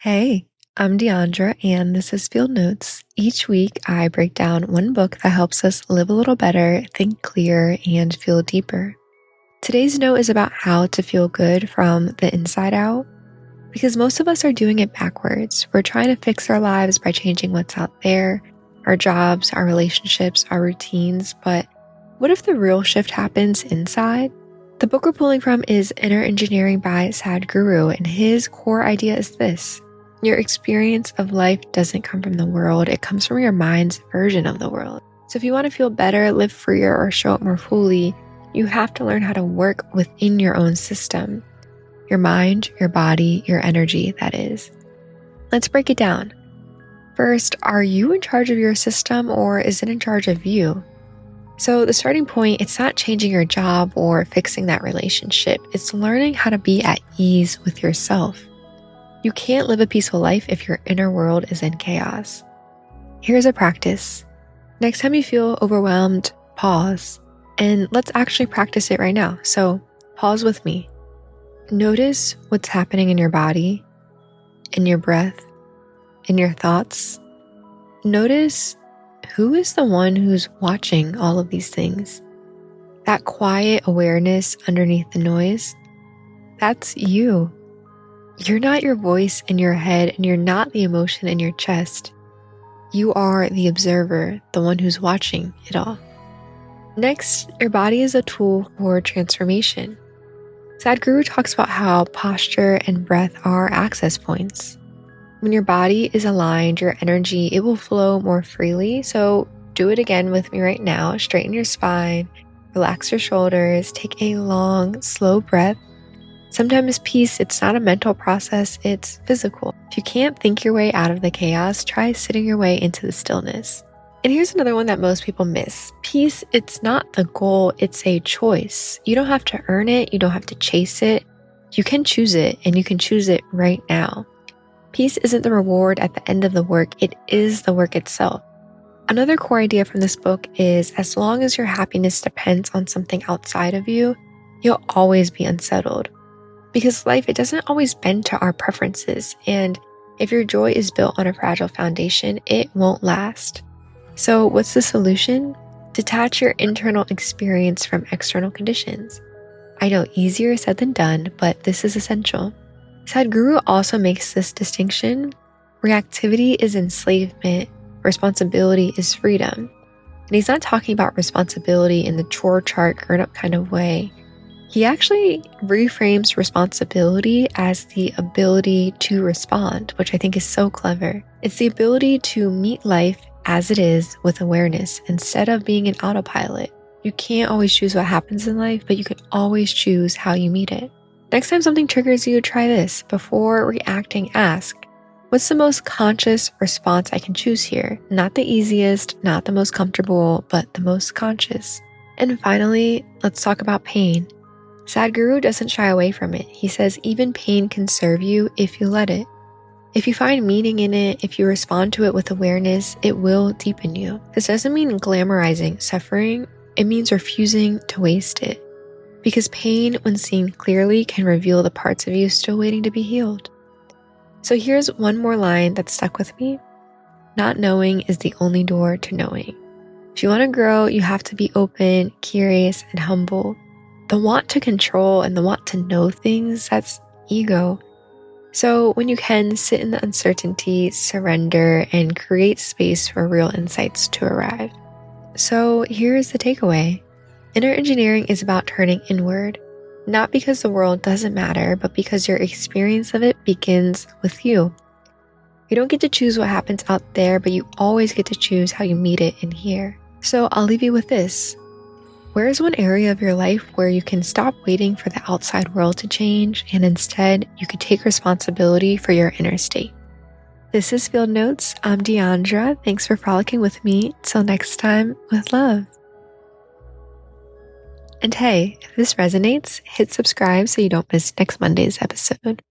Hey, I'm Deandra, and this is Field Notes. Each week, I break down one book that helps us live a little better, think clearer, and feel deeper. Today's note is about how to feel good from the inside out, because most of us are doing it backwards. We're trying to fix our lives by changing what's out there, our jobs, our relationships, our routines, but what if the real shift happens inside? The book we're pulling from is Inner Engineering by Sadhguru, and his core idea is this. Your experience of life doesn't come from the world, it comes from your mind's version of the world. So if you want to feel better, live freer, or show up more fully, you have to learn how to work within your own system. Your mind, your body, your energy, that is. Let's break it down. First, are you in charge of your system or is it in charge of you? So the starting point, it's not changing your job or fixing that relationship. It's learning how to be at ease with yourself. You can't live a peaceful life if your inner world is in chaos. Here's a practice. Next time you feel overwhelmed, pause. And let's actually practice it right now. So pause with me. Notice what's happening in your body, in your breath, in your thoughts. Notice who is the one who's watching all of these things. That quiet awareness underneath the noise, that's you. You're not your voice in your head, and you're not the emotion in your chest. You are the observer, the one who's watching it all. Next, your body is a tool for transformation. Sadhguru talks about how posture and breath are access points. When your body is aligned, your energy, it will flow more freely. So do it again with me right now. Straighten your spine, relax your shoulders, take a long, slow breath. Sometimes peace, it's not a mental process, it's physical. If you can't think your way out of the chaos, try sitting your way into the stillness. And here's another one that most people miss. Peace, it's not the goal, it's a choice. You don't have to earn it, you don't have to chase it. You can choose it, and you can choose it right now. Peace isn't the reward at the end of the work, it is the work itself. Another core idea from this book is as long as your happiness depends on something outside of you, you'll always be unsettled. Because life, it doesn't always bend to our preferences, and if your joy is built on a fragile foundation, it won't last. So what's the solution? Detach your internal experience from external conditions. I know, easier said than done, but this is essential. Sadhguru also makes this distinction. Reactivity is enslavement, responsibility is freedom. And he's not talking about responsibility in the chore chart, grown-up kind of way. He actually reframes responsibility as the ability to respond, which I think is so clever. It's the ability to meet life as it is with awareness instead of being an autopilot. You can't always choose what happens in life, but you can always choose how you meet it. Next time something triggers you, try this. Before reacting, ask, what's the most conscious response I can choose here? Not the easiest, not the most comfortable, but the most conscious. And finally, let's talk about pain. Sadhguru doesn't shy away from it. He says even pain can serve you if you let it. If you find meaning in it, if you respond to it with awareness, it will deepen you. This doesn't mean glamorizing suffering. It means refusing to waste it. Because pain, when seen clearly, can reveal the parts of you still waiting to be healed. So here's one more line that stuck with me. Not knowing is the only door to knowing. If you want to grow, you have to be open, curious, and humble. The want to control and the want to know things, that's ego. So when you can, sit in the uncertainty, surrender, and create space for real insights to arrive. So here's the takeaway. Inner engineering is about turning inward, not because the world doesn't matter, but because your experience of it begins with you. You don't get to choose what happens out there, but you always get to choose how you meet it in here. So I'll leave you with this. Where is one area of your life where you can stop waiting for the outside world to change and instead you could take responsibility for your inner state? This is Field Notes. I'm Deandra. Thanks for frolicking with me. Till next time, with love. And hey, if this resonates, hit subscribe so you don't miss next Monday's episode.